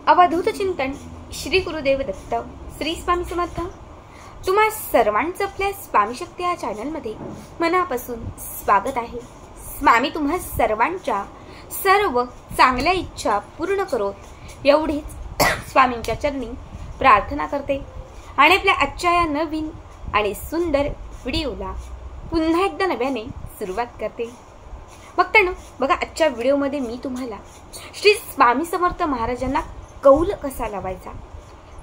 अवधूत चिंतन श्री गुरुदेव दत्त श्री स्वामी समर्थ। तुम्हा सर्वांचं आपल्या स्वामी शक्ती या चॅनलमध्ये मनापासून स्वागत आहे। स्वामी तुम्हा सर्वांच्या सर्व चांगल्या इच्छा पूर्ण करोत एवढीच स्वामींच्या चरणी प्रार्थना करते आणि आपल्या आजच्या या नवीन आणि सुंदर व्हिडिओला पुन्हा एकदा नव्याने सुरुवात करते। भक्तांनो, बघा, आजच्या व्हिडिओमध्ये मी तुम्हाला श्री स्वामी समर्थ महाराजांना कौल कसा लावायचा,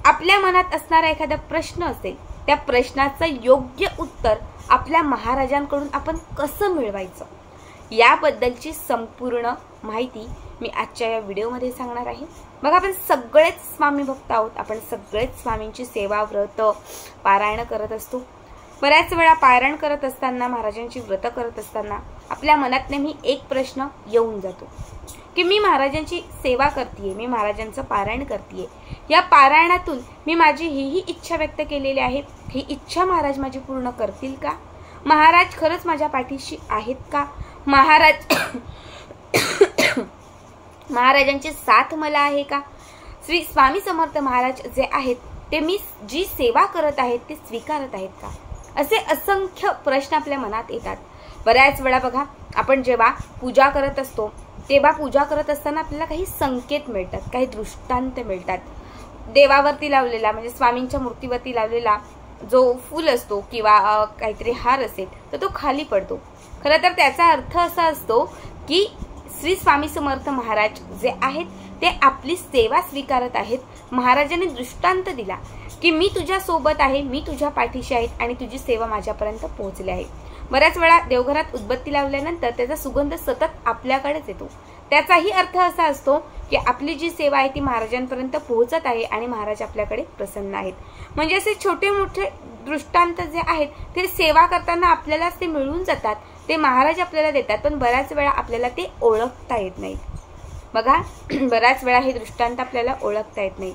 आपल्या मनात असणारा एखादा प्रश्न असेल त्या प्रश्नाचं योग्य उत्तर आपल्या महाराजांकडून आपण कसं मिळवायचं याबद्दलची संपूर्ण माहिती मी आजच्या या व्हिडिओमध्ये सांगणार आहे। बघा, आपण सगळेच स्वामी भक्त आहोत, आपण सगळेच स्वामींची सेवा व्रत पारायण करत असतो। बऱ्याच वेळा पारायण करत असताना, महाराजांची व्रत करत असताना आपल्या मनात नेहमी एक प्रश्न येऊन जातो की मी महाराजांची सेवा करतेय, मी महाराजांचं पारायण करतेय, या पारायणातून मी माझी ही इच्छा व्यक्त केलेली आहे, ही इच्छा महाराज माझी पूर्ण करतील का, महाराज खरंच माझ्या पाठीशी आहेत का, महाराजांची साथ मला आहे का, श्री स्वामी समर्थ महाराज जे आहेत ते मी जी सेवा करत आहेत ते स्वीकारत आहेत का, असे असंख्य प्रश्न आपल्या मनात येतात। बऱ्याच वेळा बघा, आपण जेव्हा पूजा करत असतो तेव्हा पूजा करत असताना आपल्याला काही संकेत मिळतात, काही दृष्टांत मिळतात। देवावरती लावलेला म्हणजे स्वामींच्या मूर्तीवरती लावलेला जो फूल असतो किंवा काहीतरी हार असेल तर तो खाली पडतो। खरं तर त्याचा अर्थ असा असतो की श्री स्वामी समर्थ महाराज जे आहेत ते आपली सेवा स्वीकारत आहेत। महाराजांनी दृष्टांत दिला की मी तुझ्या सोबत आहे, मी तुझ्या पाठीशी आहे आणि तुझी सेवा माझ्यापर्यंत पोहोचली आहे। बऱ्याच वेळा देवघरात उदबत्ती लावल्यानंतर त्याचा सुगंध सतत आपल्याकडेच येतो, त्याचाही अर्थ असा असतो की आपली जी सेवा आहे ती महाराजांपर्यंत पोहोचत आहे आणि महाराज आपल्याकडे प्रसन्न आहेत। म्हणजे असे छोटे मोठे दृष्टांत जे आहेत ते सेवा करताना आपल्यालाच ते मिळून जातात, ते महाराज आपल्याला देतात, पण बऱ्याच वेळा आपल्याला ते ओळखता येत नाही। बघा, बऱ्याच वेळा हे दृष्टांत आपल्याला ओळखता येत नाही।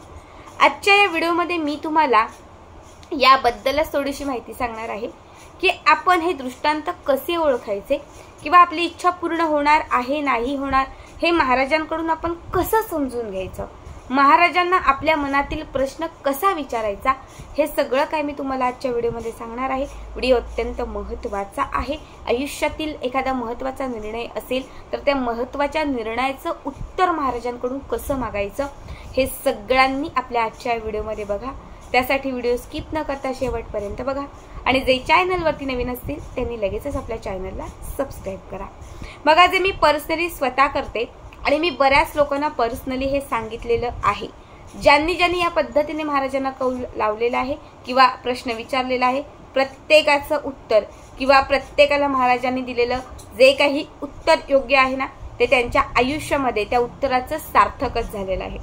आजच्या या व्हिडिओमध्ये मी तुम्हाला याबद्दलच थोडीशी माहिती सांगणार आहे की आपण हे दृष्टांत कसे ओळखायचे किंवा आपली इच्छा पूर्ण होणार आहे नाही होणार हे महाराजांकडून आपण कसं समजून घ्यायचं, महाराजांना आपल्या मनातील प्रश्न कसा विचारायचा, हे सगळं काय मी तुम्हाला आजच्या व्हिडिओमध्ये सांगणार आहे। व्हिडिओ अत्यंत महत्त्वाचा आहे। आयुष्यातील एखादा महत्त्वाचा निर्णय असेल तर त्या महत्त्वाच्या निर्णयाचं उत्तर महाराजांकडून कसं मागायचं हे सगळ्यांनी आपल्या आजच्या व्हिडिओमध्ये बघा। त्यासाठी व्हिडिओ स्किप न करता शेवटपर्यंत बघा आणि जे चॅनलवरती नवीन असतील त्यांनी लगेचच आपल्या चॅनलला सबस्क्राईब करा। बघा, जे मी पर्सनली स्वतः करते आणि मी बऱ्याच लोकांना पर्सनली हे सांगितलेलं आहे, ज्यांनी या पद्धतीने महाराजांना कौल लावलेला आहे किंवा प्रश्न विचारलेला आहे, प्रत्येकाचं उत्तर किंवा प्रत्येकाला महाराजांनी दिलेलं जे काही उत्तर योग्य आहे ना ते त्यांच्या आयुष्यामध्ये त्या उत्तराचं सार्थकच झालेलं आहे।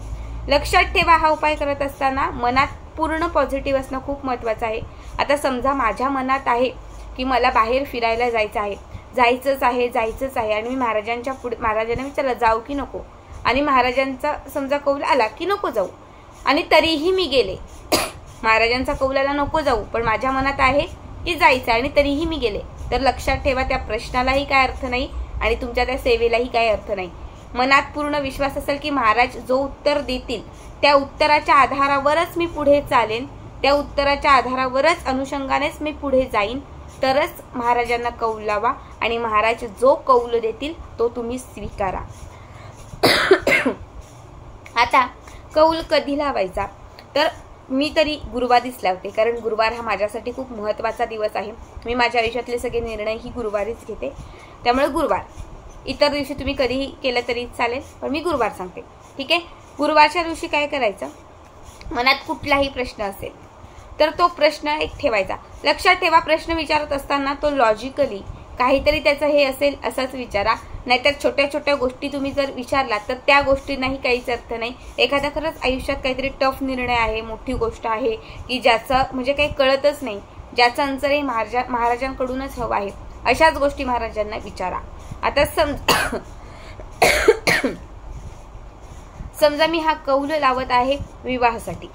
लक्षात ठेवा, हा उपाय करत असताना मनात पूर्ण पॉझिटिव्ह असणं खूप महत्त्वाचं आहे। आता समजा माझ्या मनात आहे की मला बाहेर फिरायला जायचं आहे, जायचंच आहे आणि मी महाराजांच्या पुढे महाराजांना विचारलं जाऊ की नको, आणि महाराजांचा समजा कौल आला की नको जाऊ आणि तरीही मी गेले, महाराजांचा कौल आला नको जाऊ पण माझ्या मनात आहे की जायचं आणि तरीही मी गेले, तर लक्षात ठेवा त्या प्रश्नालाही काय अर्थ नाही आणि तुमच्या त्या सेवेलाही काय अर्थ नाही। मनात पूर्ण विश्वास असेल की महाराज जो उत्तर देतील त्या उत्तराच्या आधारावरच मी पुढे चालेन, त्या उत्तराच्या आधारावरच अनुषंगानेच मी पुढे जाईन, तरच महाराजांना कौल लावा आणि महाराज जो कौल देतील तो तुम्ही स्वीकारा। आता कौल कधी लावायचा, तर मी तरी गुरुवारीच लावते, कारण गुरुवार हा माझ्यासाठी खूप महत्त्वाचा दिवस आहे। मी माझ्या आयुष्यातले सगळे निर्णय ही गुरुवारीच घेते, त्यामुळे गुरुवार, इतर दिवशी तुम्ही कधीही केलं तरी चालेल पण मी गुरुवार सांगते, ठीक आहे। गुरुवारच्या दिवशी काय करायचं, मनात कुठलाही प्रश्न असेल तर तो प्रश्न एक ठेवायचा। लक्षात ठेवा, प्रश्न विचारत असताना तो लॉजिकली काहीतरी त्याचं हे असेल असंच विचारा, नाहीतर छोट्या छोट्या गोष्टी तुम्ही जर विचारलात तर त्या गोष्टींनाही काहीच अर्थ नाही। एखादा खरंच आयुष्यात काहीतरी टफ निर्णय आहे, मोठी गोष्ट आहे की ज्याचं म्हणजे काही कळतच नाही, ज्याचं आन्सरही महाराजांकडूनच हवं आहे, अशाच गोष्टी महाराजांना विचारा। आता समजा मी हा कौल लावत आहे विवाहासाठी,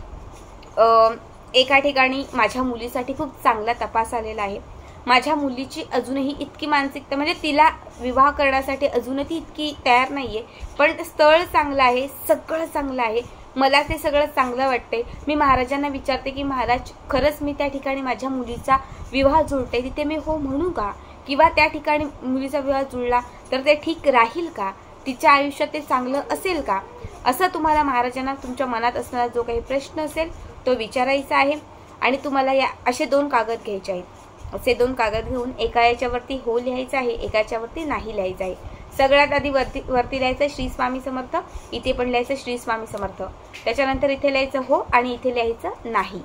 एका ठिकाणी माझ्या मुलीसाठी खूप चांगला तपास आलेला आहे, माझ्या मुलीची अजूनही इतकी मानसिकता म्हणजे तिला विवाह करण्यासाठी अजूनही इतकी तयार नाहीये, पण स्थळ चांगलं आहे, सगळं चांगलं आहे, मला ते सगळं चांगलं वाटते. मी महाराजांना विचारते की महाराज खरंच मी त्या ठिकाणी माझ्या मुलीचा विवाह जुळते, तिथे मी हो म्हणू का, किंवा त्या ठिकाणी मुलीचा विवाह जुळला तर ते ठीक राहील का, तिच्या आयुष्यात ते चांगलं असेल का, असं तुम्हाला महाराजांना तुमच्या मनात असणारा जो काही प्रश्न असेल तो विचारायचा आहे. आणि तुम्हाला या असे 2 कागद घ्यायचे आहेत. असे 2 कागद घेऊन एका याच्यावरती हो लिहायचं आहे, एका याच्यावरती नाही लिहायचं आहे. सगळ्यात आधी वरती लिहायचं श्री स्वामी समर्थ, इथे पण लिहायचं श्री स्वामी समर्थ, त्याच्यानंतर इथे लिहायचं हो आणि इथे लिहायचं नाही.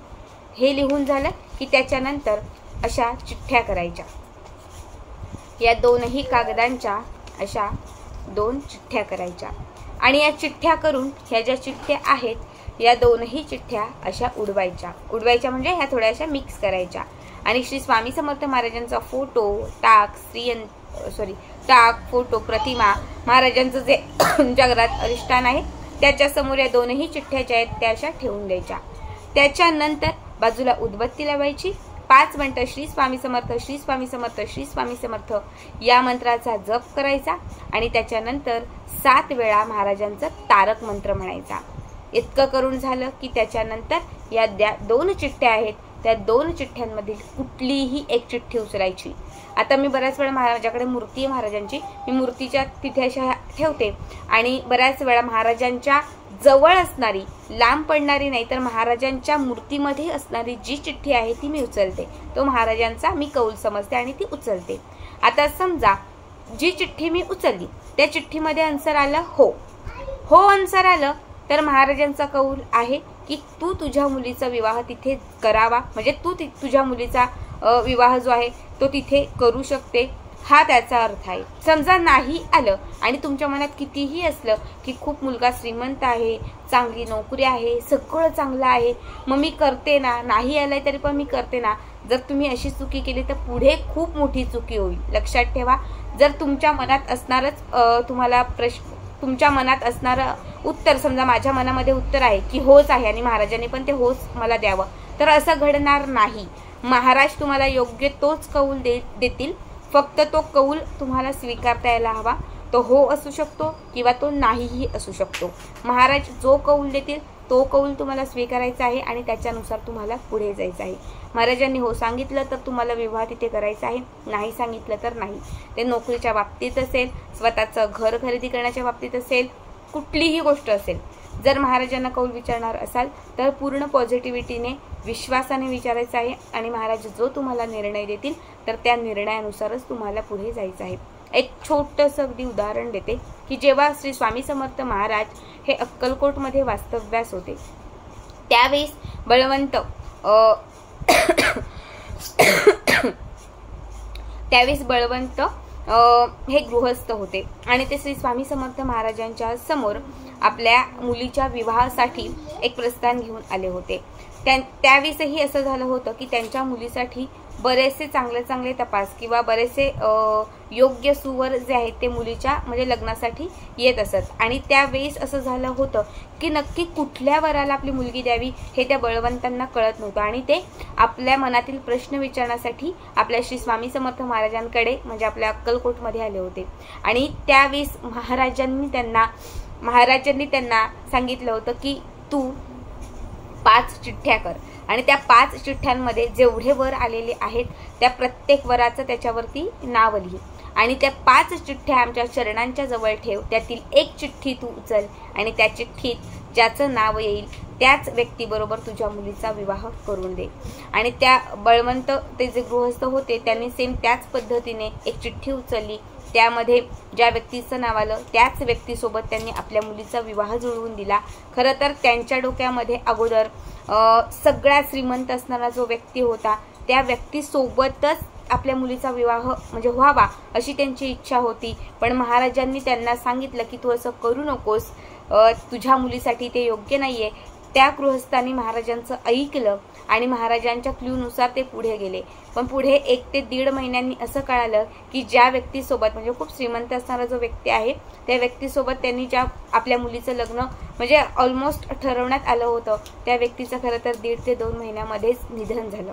हे लिहून झालं की त्याच्यानंतर अशा चिठ्ठ्या करायच्या. या 2ही कागदांच्या अशा 2 चिठ्ठ्या करायच्या आणि या चिठ्ठ्या करून ह्या ज्या चिठ्ठ्या आहेत या 2ही चिठ्ठ्या अशा उडवायच्या म्हणजे ह्या थोड्याशा मिक्स करायच्या आणि श्री स्वामी समर्थ महाराजांचा फोटो, टाक, फोटो, प्रतिमा, महाराजांचं जे तुमच्या घरात अधिष्ठान आहे त्याच्या समोर या 2ही चिठ्ठ्या ज्या आहेत त्या अशा ठेवून द्यायच्या. त्याच्यानंतर बाजूला उदबत्ती लावायची. 5 मिनिटं श्री स्वामी समर्थ, श्री स्वामी समर्थ, श्री स्वामी समर्थ या मंत्राचा जप करायचा आणि त्याच्यानंतर 7 वेळा महाराजांचा तारक मंत्र म्हणायचा. इतकं करून झालं की त्याच्यानंतर या 2 चिठ्ठ्या आहेत त्या 2 चिठ्ठ्यांमधील कुठलीही एक चिठ्ठी उचलायची. आता मी बऱ्याच वेळा माझ्याकडे मूर्ती आहे महाराजांची, मी मूर्तीच्या तिथे अशा ठेवते आणि बऱ्याच वेळा महाराजांच्या जवळ असणारी, लांब पडणारी नाही तर महाराजांच्या मूर्तीमध्ये असणारी जी चिठ्ठी आहे ती मी उचलते. तो महाराजांचा मी कौल समजते आणि ती उचलते. आता समजा जी चिठ्ठी मी उचलली त्या चिठ्ठीमध्ये आन्सर आलं हो आन्सर आलं तर महाराजांचा कौल आहे की तू तुझ्या मुलीचा विवाह तिथे करावा, म्हणजे तू तुझ्या मुलीचा विवाह जो आहे तो तिथे करू शकते, हा त्याचा अर्थ आहे. समजा नाही आलं आणि तुमच्या मनात कितीही असलं की खूप मुलगा श्रीमंत आहे, चांगली नोकरी आहे, सगळं चांगलं आहे, मग मी करते ना, नाही आलंय तरी पण मी करते ना, जर तुम्ही अशी चुकी केली तर पुढे खूप मोठी चुकी होईल. लक्षात ठेवा, जर तुमच्या मनात असणारच तुम्हाला तुमच्या मनात असणारं उत्तर, समजा माझ्या मनामध्ये उत्तर आहे की होच आहे आणि महाराजांनी पण ते होच मला द्यावं, तर असं घडणार नाही. महाराज तुम्हाला योग्य तोच कौल देतील, फक्त तो कौल तुम्हाला स्वीकारता यायला हवा. तो हो असू शकतो किंवा तो नाहीही असू शकतो. महाराज जो कौल देतील तो कौल तुम्हाला स्वीकारायचा आहे आणि त्याच्यानुसार तुम्हाला पुढे जायचं आहे. महाराजांनी हो सांगितलं तर तुम्हाला विवाह तिथे करायचा आहे, नाही सांगितलं तर नाही. ते नोकरीच्या बाबतीत असेल, स्वतःचं घर खरेदी करण्याच्या बाबतीत असेल, कुठलीही गोष्ट असेल, जर महाराजांना कौल विचारणार असाल तर पूर्ण पॉझिटिव्हिटीने, विश्वासाने विचारायचं आहे आणि महाराज जो तुम्हाला निर्णय देतील तर त्या निर्णयानुसारच तुम्हाला पुढे जायचं आहे. एक छोटंसं अगदी उदाहरण देते की जेव्हा श्री स्वामी समर्थ महाराज हे अक्कलकोटमध्ये वास्तव्यास होते त्यावेळेस बळवंत हे गृहस्थ होते आणि ते श्री स्वामी समर्थ महाराजांच्या समोर आपल्या मुलीच्या विवाहासाठी एक प्रस्थान घेऊन आले होते. त्यावेळेसही असं झालं होतं की त्यांच्या मुलीसाठी बरेचसे चांगले तपास किंवा बरेचसे योग्य सुवर जे आहेत ते मुलीच्या म्हणजे लग्नासाठी येत असत आणि त्यावेळेस असं झालं होतं की नक्की कुठल्या वराला आपली मुलगी द्यावी हे त्या बळवंतांना कळत नव्हतं आणि ते आपल्या मनातील प्रश्न विचारण्यासाठी आपल्या श्री स्वामी समर्थ महाराजांकडे म्हणजे आपल्या अक्कलकोटमध्ये आले होते. आणि त्यावेळेस महाराजांनी त्यांना सांगितलं होतं की तू 5 चिठ्ठ्या कर आणि त्या 5 चिठ्ठ्यांमध्ये जेवढे वर आलेले आहेत त्या प्रत्येक वराचं त्याच्यावरती नाव लिही आणि त्या 5 चिठ्ठ्या आमच्या चरणांच्या जवळ ठेव. त्यातील एक चिठ्ठी तू उचल आणि त्या चिठ्ठीत ज्याचं नाव येईल त्याच व्यक्तीबरोबर तुझ्या मुलीचा विवाह करून दे. आणि त्या बळवंत ते जे गृहस्थ होते त्यांनी सेम त्याच पद्धतीने एक चिठ्ठी उचलली, त्यामध्ये ज्या व्यक्तीचं नाव आलं त्याच व्यक्तीसोबत त्यांनी आपल्या मुलीचा विवाह जुळवून दिला. खरं तर त्यांच्या डोक्यामध्ये अगोदर सगळ्यात श्रीमंत असणारा जो व्यक्ती होता त्या व्यक्तीसोबतच आपल्या मुलीचा विवाह म्हणजे व्हावा अशी त्यांची इच्छा होती, पण महाराजांनी त्यांना सांगितलं की तू असं करू नकोस, तुझ्या मुलीसाठी ते योग्य नाहीये. त्या गृहस्थांनी महाराजांचं ऐकलं आणि महाराजांच्या क्ल्यूनुसार ते पुढे गेले. पण पुढे 1 ते 1.5 महिन्यांनी असं कळालं की ज्या व्यक्तीसोबत म्हणजे खूप श्रीमंत असणारा जो व्यक्ती आहे त्या व्यक्तीसोबत त्यांनी ज्या आपल्या मुलीचं लग्न म्हणजे ऑलमोस्ट ठरवण्यात आलं होतं त्या व्यक्तीचं खरं तर 1.5 ते 2 महिन्यामध्येच निधन झालं.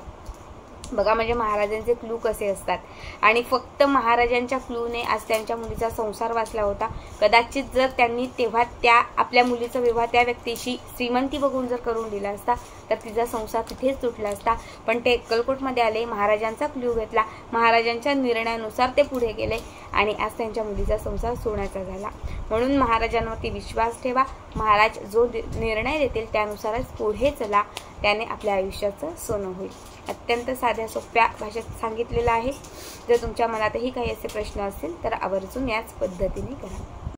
बघा म्हणजे महाराजांचे क्लू कसे असतात. आणि फक्त महाराजांच्या क्लूने आज त्यांच्या मुलीचा संसार वाचला होता. कदाचित जर त्यांनी तेव्हा त्या आपल्या मुलीचा विवाह त्या व्यक्तीशी श्रीमंती बघून जर करून दिला असता तर तिचा संसार तिथेच तुटला असता. पण ते अक्कलकोटमध्ये आले, महाराजांचा क्लू घेतला, महाराजांच्या निर्णयानुसार ते पुढे गेले आणि आज त्यांच्या मुलीचा संसार सोन्याचा झाला. म्हणून महाराजांवरती विश्वास ठेवा. महाराज जो निर्णय देतील त्यानुसारच पुढे चला, त्याने आपल्या आयुष्याचं सोनं होईल. अत्यंत साध्या सोप्या भाषेत सांगितलेलं आहे. जर तुमच्या मनातही काही असे प्रश्न असतील तर आवर्जून याच पद्धतीने करा.